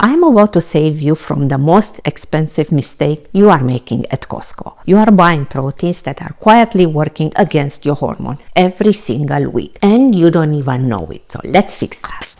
I'm about to save you from the most expensive mistake you are making at Costco. You are buying proteins that are quietly working against your hormone every single week, and you don't even know it. So let's fix that.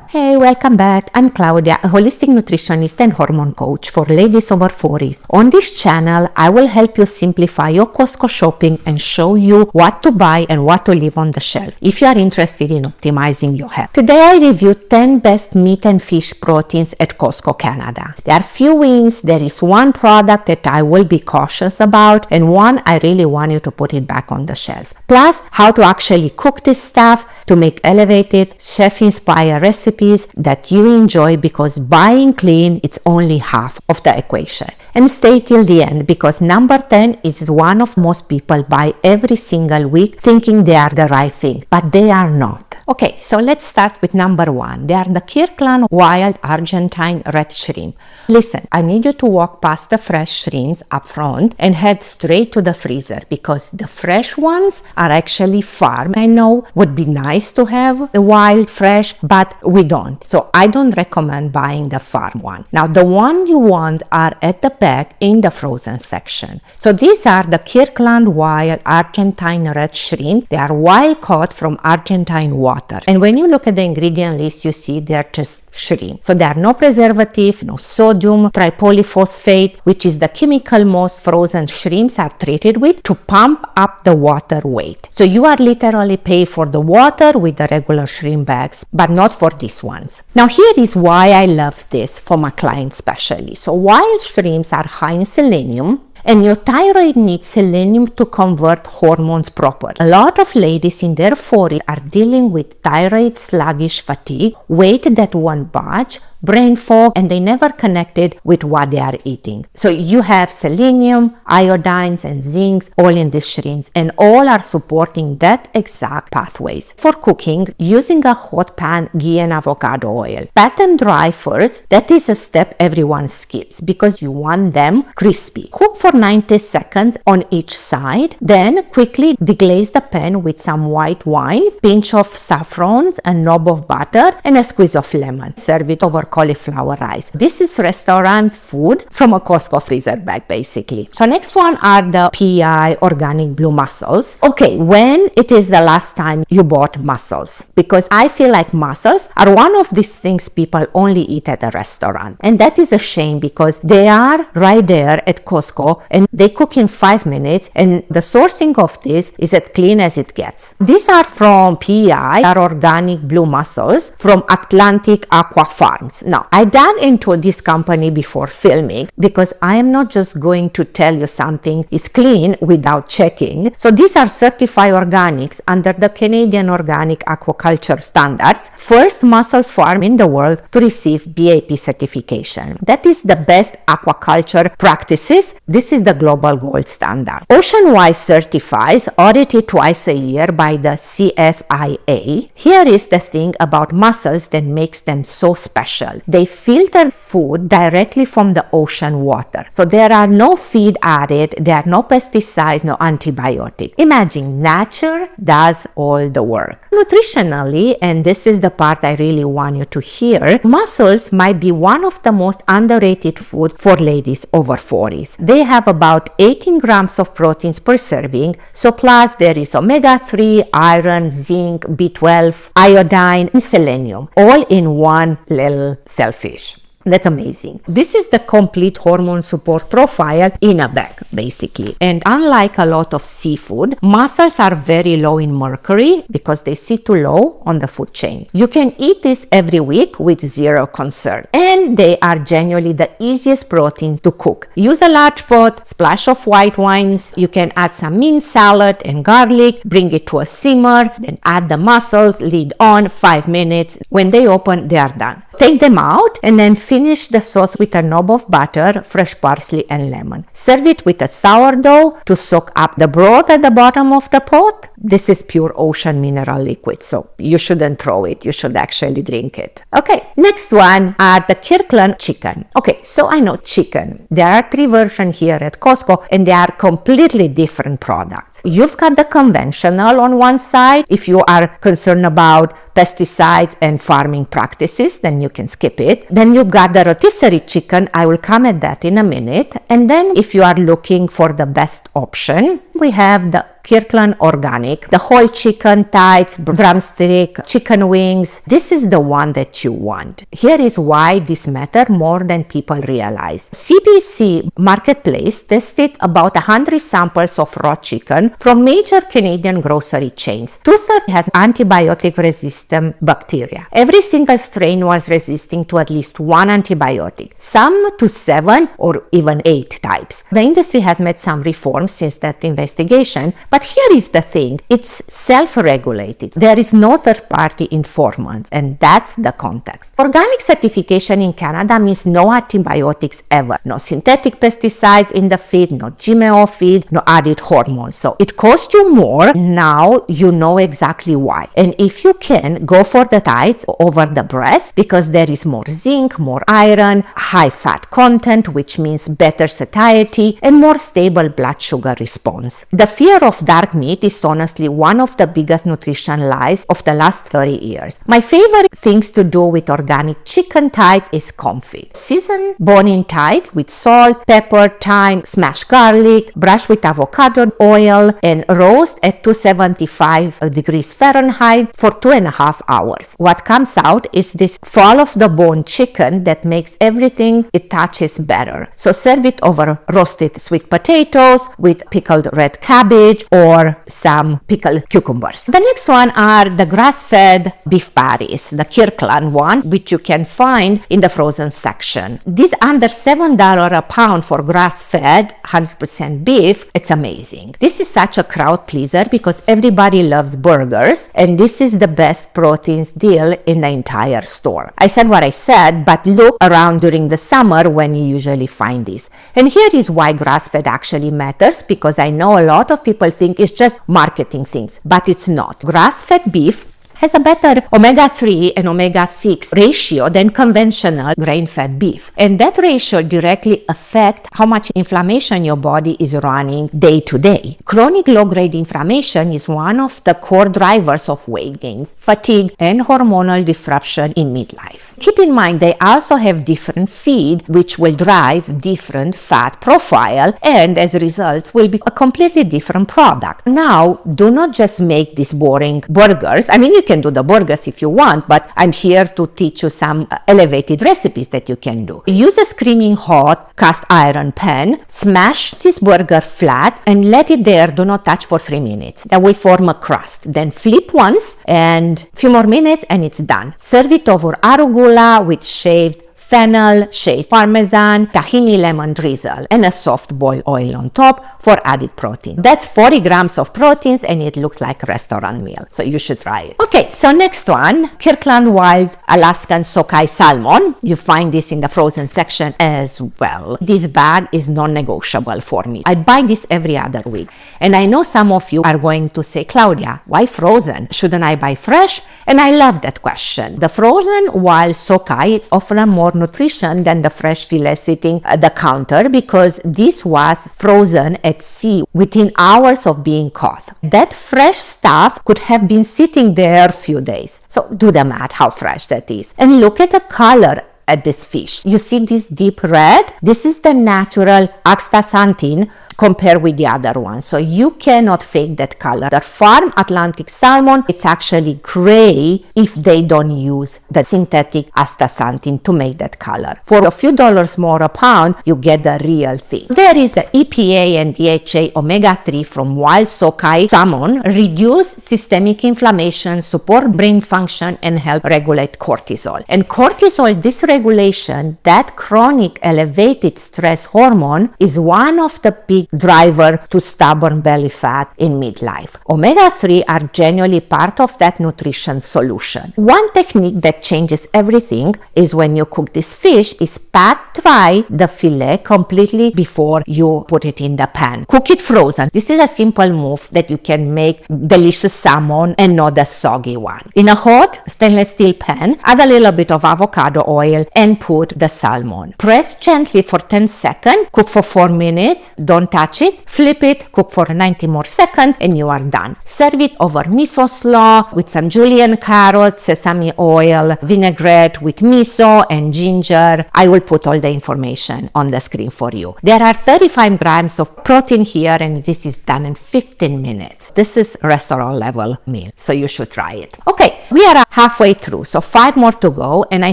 Hey, welcome back. I'm Claudia, a holistic nutritionist and hormone coach for ladies over 40s. On this channel, I will help you simplify your Costco shopping and show you what to buy and what to leave on the shelf if you are interested in optimizing your health. Today, I review 10 best meat and fish proteins at Costco Canada. There are few wins. There is one product that I will be cautious about, and one I really want you to put it back on the shelf. Plus, how to actually cook this stuff to make elevated, chef-inspired recipes that you enjoy, because buying clean, it's only half of the equation. And stay till the end, because number 10 is one of most people buy every single week thinking they are the right thing, but they are not. Okay, so let's start with number 1. They are the Kirkland wild Argentine red shrimp. Listen, I need you to walk past the fresh shrimps up front and head straight to the freezer, because the fresh ones are actually farm. I know would be nice to have the wild fresh, but we don't. So I don't recommend buying the farm one. Now the one you want are at the back in the frozen section. So these are the Kirkland wild Argentine red shrimp. They are wild caught from Argentine water. And when you look at the ingredient list, you see they're just shrimp. So there are no preservative, no sodium tripolyphosphate, which is the chemical most frozen shrimps are treated with to pump up the water weight. So you are literally pay for the water with the regular shrimp bags, but not for these ones. Now here is why I love this for my clients especially. So wild shrimps are high in selenium, and your thyroid needs selenium to convert hormones properly. A lot of ladies in their 40s are dealing with thyroid sluggish fatigue, weight that won't budge, brain fog, and they never connected with what they are eating. So you have selenium, iodines, and zincs all in these shrimps, and all are supporting that exact pathways. For cooking, using a hot pan, ghee and avocado oil. Pat them dry first. That is a step everyone skips because you want them crispy. Cook for 90 seconds on each side. Then quickly deglaze the pan with some white wine, pinch of saffron, a knob of butter, and a squeeze of lemon. Serve it over cauliflower rice. This is restaurant food from a Costco freezer bag basically. So next one are the PEI organic blue mussels. Okay, when it is the last time you bought mussels? Because I feel like mussels are one of these things people only eat at a restaurant, and that is a shame because they are right there at Costco and they cook in 5 minutes, and the sourcing of this is as clean as it gets. These are from PEI, are organic blue mussels from Atlantic Aqua farms. Now, I dug into this company before filming because I am not just going to tell you something is clean without checking. So these are certified organics under the Canadian Organic Aquaculture Standards, first mussel farm in the world to receive BAP certification. That is the best aquaculture practices. This is the global gold standard. Oceanwise certifies, audited twice a year by the CFIA. Here is the thing about mussels that makes them so special. They filter food directly from the ocean water. So there are no feed added, there are no pesticides, no antibiotics. Imagine nature does all the work. Nutritionally, and this is the part I really want you to hear, mussels might be one of the most underrated food for ladies over 40s. They have about 18 grams of proteins per serving. So plus there is omega-3, iron, zinc, B12, iodine, and selenium, all in one little shellfish. That's amazing. This is the complete hormone support profile in a bag, basically. And unlike a lot of seafood, mussels are very low in mercury because they sit too low on the food chain. You can eat this every week with zero concern. And they are genuinely the easiest protein to cook. Use a large pot, splash of white wines. You can add some mint salad and garlic, bring it to a simmer, then add the mussels, lid on, 5 minutes. When they open, they are done. Take them out and then finish the sauce with a knob of butter, fresh parsley, and lemon. Serve it with a sourdough to soak up the broth at the bottom of the pot. This is pure ocean mineral liquid, so you shouldn't throw it. You should actually drink it. Okay, next one are the Kirkland chicken. Okay, so I know chicken. There are 3 versions here at Costco and they are completely different products. You've got the conventional on one side. If you are concerned about pesticides and farming practices, then you can skip it. Then you got the rotisserie chicken. I will come at that in a minute. And then if you are looking for the best option, we have the Kirkland organic, the whole chicken thighs, drumstick, chicken wings. This is the one that you want. Here is why this matters more than people realize. CBC Marketplace tested about 100 samples of raw chicken from major Canadian grocery chains. 2/3 has antibiotic-resistant bacteria. Every single strain was resistant to at least one antibiotic, some to 7 or even 8 types. The industry has made some reforms since that investigation, but here is the thing, it's self-regulated. There is no third-party informant, and that's the context. Organic certification in Canada means no antibiotics ever, no synthetic pesticides in the feed, no GMO feed, no added hormones. So it costs you more. Now you know exactly why. And if you can, go for the thighs over the breast, because there is more zinc, more iron, high fat content, which means better satiety and more stable blood sugar response. The fear of dark meat is honestly one of the biggest nutrition lies of the last 30 years. My favorite things to do with organic chicken thighs is confit. Season bone-in thighs with salt, pepper, thyme, smashed garlic, brush with avocado oil, and roast at 275 degrees Fahrenheit for 2.5 hours. What comes out is this fall of the bone chicken that makes everything it touches better. So serve it over roasted sweet potatoes with pickled red cabbage or some pickled cucumbers. The next one are the grass-fed beef patties, the Kirkland one, which you can find in the frozen section. These under $7 a pound for grass-fed 100% beef. It's amazing. This is such a crowd pleaser because everybody loves burgers, and this is the best proteins deal in the entire store. I said what I said, but look around during the summer when you usually find this. And here is why grass-fed actually matters, because I know a lot of people think it's just marketing things, but it's not. Grass-fed beef has a better omega-3 and omega-6 ratio than conventional grain-fed beef. And that ratio directly affects how much inflammation your body is running day to day. Chronic low-grade inflammation is one of the core drivers of weight gains, fatigue, and hormonal disruption in midlife. Keep in mind they also have different feed, which will drive different fat profile, and as a result will be a completely different product. Now, do not just make these boring burgers. I mean, you can do the burgers if you want, but I'm here to teach you some elevated recipes that you can do. Use a screaming hot cast iron pan, smash this burger flat and let it there, do not touch, for 3 minutes. That will form a crust. Then flip once and a few more minutes and it's done. Serve it over arugula with shaved fennel, shaved parmesan, tahini lemon drizzle, and a soft boiled oil on top for added protein. That's 40 grams of proteins and it looks like a restaurant meal. So you should try it. Okay, so next one, Kirkland Wild Alaskan Sockeye Salmon. You find this in the frozen section as well. This bag is non-negotiable for me. I buy this every other week. And I know some of you are going to say, Claudia, why frozen? Shouldn't I buy fresh? And I love that question. The frozen wild sockeye is often more nutrition than the fresh filet sitting at the counter because this was frozen at sea within hours of being caught. That fresh stuff could have been sitting there a few days. So do the math how fresh that is. And look at the color at this fish. You see this deep red? This is the natural astaxanthin compared with the other one. So you cannot fake that color. The farm Atlantic salmon, it's actually gray if they don't use the synthetic astaxanthin to make that color. For a few dollars more a pound, you get the real thing. There is the EPA and DHA omega-3 from wild sockeye salmon, reduce systemic inflammation, support brain function, and help regulate cortisol. And cortisol dysregulation, that chronic elevated stress hormone, is one of the big driver to stubborn belly fat in midlife. Omega-3 are genuinely part of that nutrition solution. One technique that changes everything is when you cook this fish is pat dry the fillet completely before you put it in the pan. Cook it frozen. This is a simple move that you can make delicious salmon and not a soggy one. In a hot stainless steel pan, add a little bit of avocado oil and put the salmon. Press gently for 10 seconds. Cook for 4 minutes. Don't touch touch it, flip it, cook for 90 more seconds, and you are done. Serve it over miso slaw with some julienne carrots, sesame oil, vinaigrette with miso and ginger. I will put all the information on the screen for you. There are 35 grams of protein here, and this is done in 15 minutes. This is restaurant level meal, so you should try it. Okay, we are halfway through, so 5 more to go, and I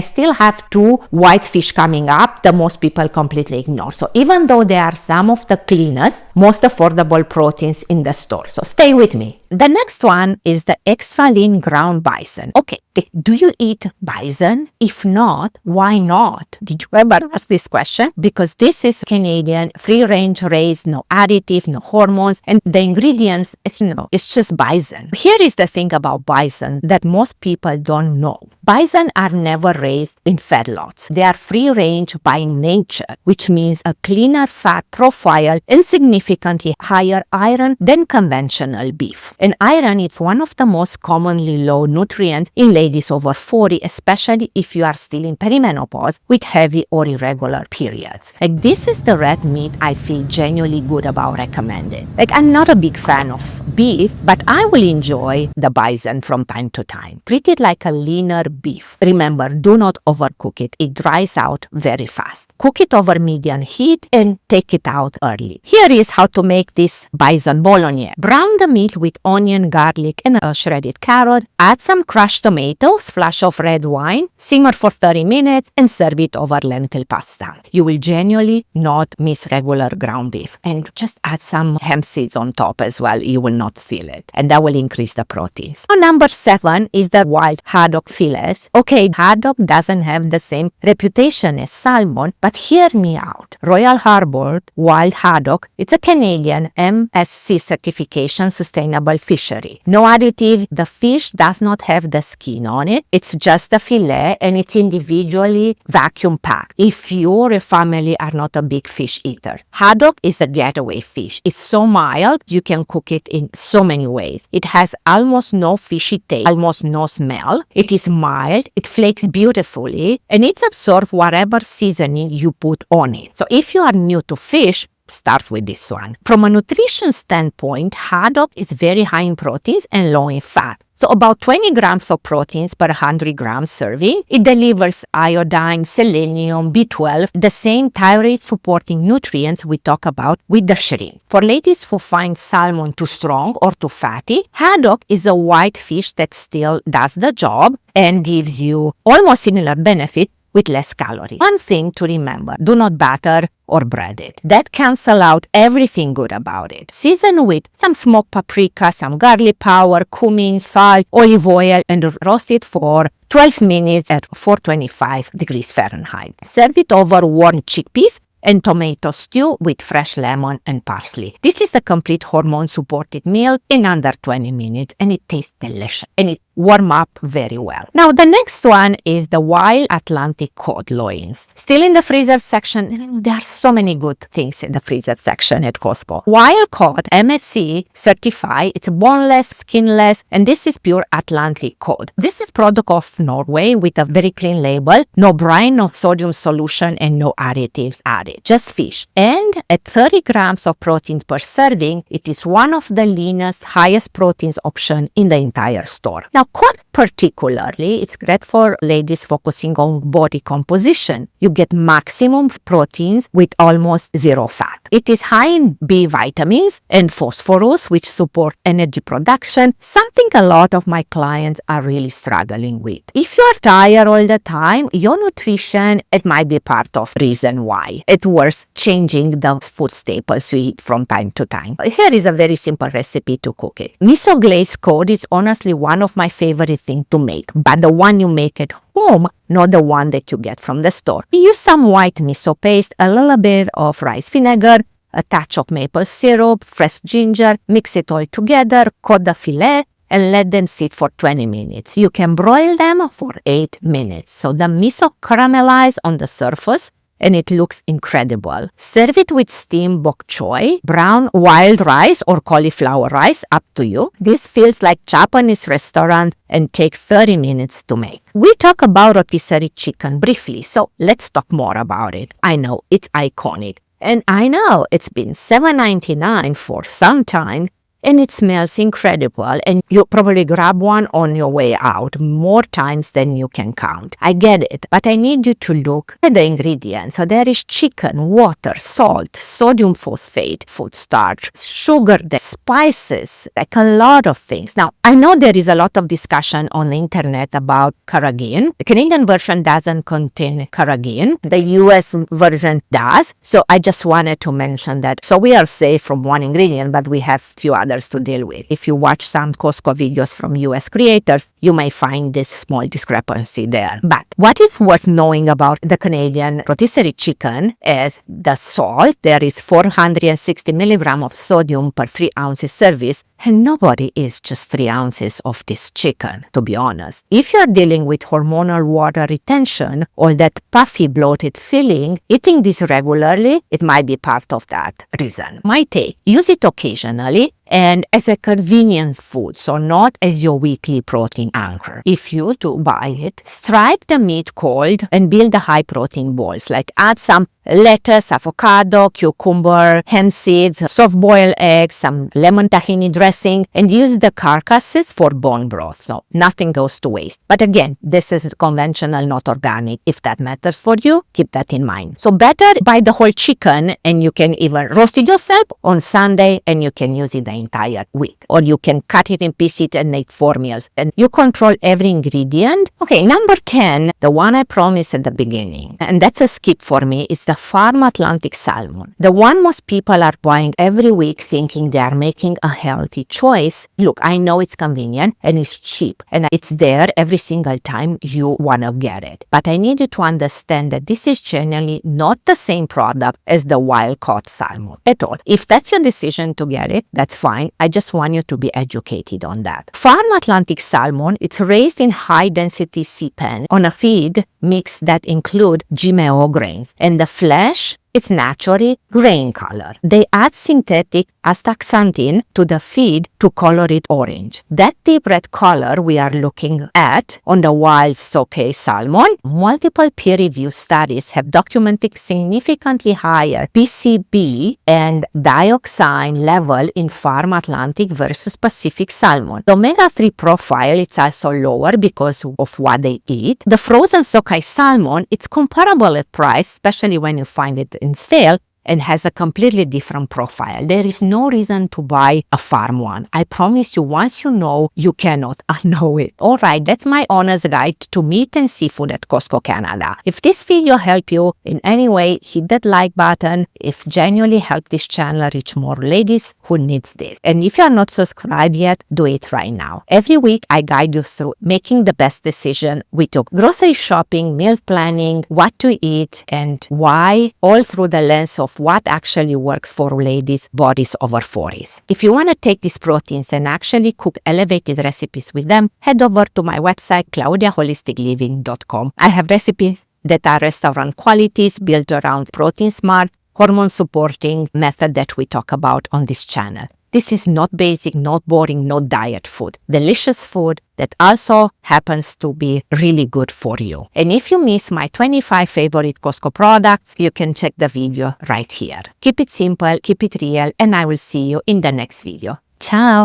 still have 2 white fish coming up that most people completely ignore. So even though they are some of the cleanest, most affordable proteins in the store, so stay with me. The next one is the extra lean ground bison. Okay, do you eat bison? If not, why not? Did you ever ask this question? Because this is Canadian, free-range raised, no additive, no hormones, and the ingredients, it's just bison. Here is the thing about bison that most people don't know. Bison are never raised in feedlots. They are free-range by nature, which means a cleaner fat profile and significantly higher iron than conventional beef. And iron is one of the most commonly low nutrients in ladies over 40, especially if you are still in perimenopause with heavy or irregular periods. Like, this is the red meat I feel genuinely good about recommending. Like, I'm not a big fan of beef, but I will enjoy the bison from time to time. Treat it like a leaner beef. Remember, do not overcook it. It dries out very fast. Cook it over medium heat and take it out early. Here is how to make this bison bolognese. Brown the meat with onion, garlic, and a shredded carrot. Add some crushed tomatoes, splash of red wine, simmer for 30 minutes, and serve it over lentil pasta. You will genuinely not miss regular ground beef. And just add some hemp seeds on top as well. You will not feel it. And that will increase the proteins. Now, number 7 is the wild haddock fillets. Okay, haddock doesn't have the same reputation as salmon, but hear me out. Royal Harbour wild haddock, it's a Canadian MSC certification sustainable fishery. No additive, the fish does not have the skin on it. It's just a fillet and it's individually vacuum packed if you or your family are not a big fish eater. Haddock is a getaway fish. It's so mild, you can cook it in so many ways. It has almost no fishy taste, almost no smell. It is mild, it flakes beautifully, and it absorbs whatever seasoning you put on it. So if you are new to fish, start with this one. From a nutrition standpoint, haddock is very high in proteins and low in fat. So about 20 grams of proteins per 100 grams serving. It delivers iodine, selenium, B12, the same thyroid supporting nutrients we talk about with the shrimp. For ladies who find salmon too strong or too fatty, haddock is a white fish that still does the job and gives you almost similar benefit with less calories. One thing to remember, do not batter or bread it. That cancels out everything good about it. Season with some smoked paprika, some garlic powder, cumin, salt, olive oil, and roast it for 12 minutes at 425 degrees Fahrenheit. Serve it over warm chickpeas and tomato stew with fresh lemon and parsley. This is a complete hormone-supported meal in under 20 minutes, and it tastes delicious, and it warm up very well. Now, the next one is the wild Atlantic cod loins. Still in the freezer section, there are so many good things in the freezer section at Costco. Wild cod, MSC certified, it's boneless, skinless, and this is pure Atlantic cod. This is product of Norway with a very clean label, no brine, no sodium solution, and no additives added, just fish. And at 30 grams of protein per serving, it is one of the leanest, highest proteins option in the entire store. Now, cod particularly, it's great for ladies focusing on body composition. You get maximum proteins with almost zero fat. It is high in B vitamins and phosphorus, which support energy production, something a lot of my clients are really struggling with. If you are tired all the time, your nutrition, it might be part of reason why. It's worth changing the food staples you eat from time to time. Here is a very simple recipe to cook it. Miso glazed cod is honestly one of my favorite things to make, but the one you make at home, not the one that you get from the store. Use some white miso paste, a little bit of rice vinegar, a touch of maple syrup, fresh ginger, mix it all together, coat the fillet, and let them sit for 20 minutes. You can broil them for 8 minutes. So the miso caramelizes on the surface, and it looks incredible. Serve it with steamed bok choy, brown wild rice or cauliflower rice, up to you. This feels like Japanese restaurant and takes 30 minutes to make. We talk about rotisserie chicken briefly, so let's talk more about it. I know, it's iconic. And I know it's been $7.99 for some time, and it smells incredible, and you probably grab one on your way out more times than you can count. I get it, but I need you to look at the ingredients. So there is chicken, water, salt, sodium phosphate, food starch, sugar, the spices, like a lot of things. Now, I know there is a lot of discussion on the internet about carrageen. The Canadian version doesn't contain carrageen. The US version does. So I just wanted to mention that. So we are safe from one ingredient, but we have few others to deal with. If you watch some Costco videos from US creators, you may find this small discrepancy there. But what is worth knowing about the Canadian rotisserie chicken is the salt. There is 460 milligrams of sodium per 3 ounces service, and nobody is just 3 ounces of this chicken, to be honest. If you're dealing with hormonal water retention or that puffy bloated feeling, eating this regularly, it might be part of that reason. My take, use it occasionally and as a convenience food, so not as your weekly protein anchor. If you do buy it, stripe the meat cold and build the high protein balls, like add some lettuce, avocado, cucumber, hemp seeds, soft-boiled eggs, some lemon tahini dressing, and use the carcasses for bone broth. So nothing goes to waste. But again, this is conventional, not organic. If that matters for you, keep that in mind. So better buy the whole chicken, and you can even roast it yourself on Sunday, and you can use it the entire week. Or you can cut it in pieces and make 4 meals. And you control every ingredient. Okay, number 10, the one I promised at the beginning, and that's a skip for me, is the Farm Atlantic salmon. The one most people are buying every week thinking they are making a healthy choice. Look, I know it's convenient and it's cheap and it's there every single time you want to get it. But I need you to understand that this is generally not the same product as the wild-caught salmon at all. If that's your decision to get it, that's fine. I just want you to be educated on that. Farm Atlantic salmon, it's raised in high-density sea pen on a feed mix that include GMO grains, and the flesh, it's naturally grain color. They add synthetic astaxanthin to the feed to color it orange. That deep red color we are looking at on the wild soke salmon, multiple peer-reviewed studies have documented significantly higher PCB and dioxin level in Farm Atlantic versus Pacific salmon. The omega-3 profile, it's also lower because of what they eat. The frozen sockeye salmon, it's comparable at price, especially when you find it in sale, and has a completely different profile. There is no reason to buy a farm one. I promise you, once you know, you cannot unknow it. Alright, that's my honest guide to meat and seafood at Costco Canada. If this video helped you in any way, hit that like button. If genuinely helped this channel reach more ladies who need this. And if you are not subscribed yet, do it right now. Every week, I guide you through making the best decision with your grocery shopping, meal planning, what to eat, and why, all through the lens of what actually works for ladies' bodies over 40s. If you want to take these proteins and actually cook elevated recipes with them, head over to my website, claudiaholisticliving.com. I have recipes that are restaurant qualities built around protein smart, hormone supporting method that we talk about on this channel. This is not basic, not boring, not diet food. Delicious food that also happens to be really good for you. And if you miss my 25 favorite Costco products, you can check the video right here. Keep it simple, keep it real, and I will see you in the next video. Ciao!